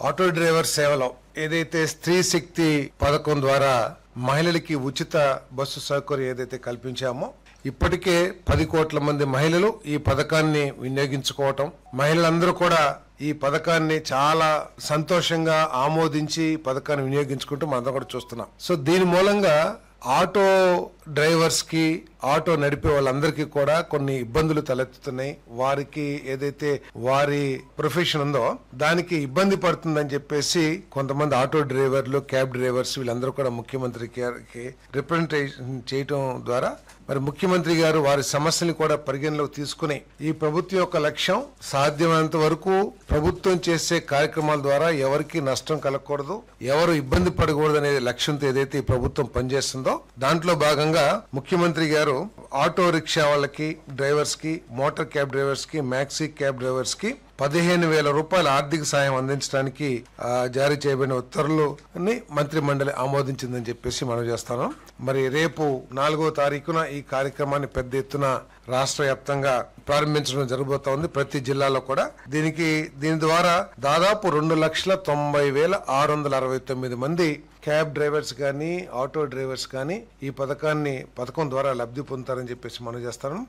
Auto driver సేవలో ఏదైతే స్త్రీ శక్తి పథకం ద్వారా మహిళలకి ఉచిత బస్సు సౌకర్యం ఏదైతే కల్పించామో ఇప్పటికే 10 కోట్ల మంది మహిళలు ఈ పథకాన్ని వినియోగించుకోవటం, మహిళలందరూ కూడా ఈ పథకాన్ని చాలా సంతోషంగా ఆమోదించి పథకాన్ని వినియోగించుకుంటూ మనం కూడా చూస్తున్నాం. సో దీని మూలంగా ఆటో డ్రైవర్స్ కి, ఆటో నడిపే వాళ్ళందరికీ కూడా కొన్ని ఇబ్బందులు తలెత్తుతున్నాయి. వారికి ఏదైతే వారి ప్రొఫెషన్ ఉందో దానికి ఇబ్బంది పడుతుందని చెప్పేసి కొంతమంది ఆటో డ్రైవర్లు, క్యాబ్ డ్రైవర్స్ వీళ్ళందరూ కూడా ముఖ్యమంత్రి గారికి రిప్రజెంటేషన్ చేయటం ద్వారా మరి ముఖ్యమంత్రి గారు వారి సమస్యని కూడా పరిగణలోకి తీసుకుని ఈ ప్రభుత్వం యొక్క లక్ష్యం సాధ్యమైనంత వరకు ప్రభుత్వం చేసే కార్యక్రమాల ద్వారా ఎవరికి నష్టం కలగకూడదు, ఎవరు ఇబ్బంది పడకూడదు అనే లక్ష్యంతో ఏదైతే ఈ ప్రభుత్వం పనిచేస్తుందో దాంట్లో భాగంగా ముఖ్యమంత్రి గారు ఆటో రిక్షా వాళ్ళకి, డ్రైవర్స్ కి, మోటార్ క్యాబ్ డ్రైవర్స్ కి, మ్యాక్సీ క్యాబ్ డ్రైవర్స్ కి 15,000 రూపాయల ఆర్థిక సాయం అందించడానికి జారీ చేయబడిన ఉత్తర్వులని మంత్రి మండలి ఆమోదించిందని చెప్పేసి మనం చేస్తాను. మరి రేపు 4వ తారీఖున ఈ కార్యక్రమాన్ని పెద్ద ఎత్తున రాష్ట్ర వ్యాప్తంగా ప్రారంభించడం జరగబోతోంది, ప్రతి జిల్లాలో కూడా. దీని ద్వారా దాదాపు 2,90,669 మంది క్యాబ్ డ్రైవర్స్ కానీ, ఆటో డ్రైవర్స్ కానీ ఈ పథకం ద్వారా లబ్ధి పొందుతారని చెప్పేసి మనం చేస్తాను.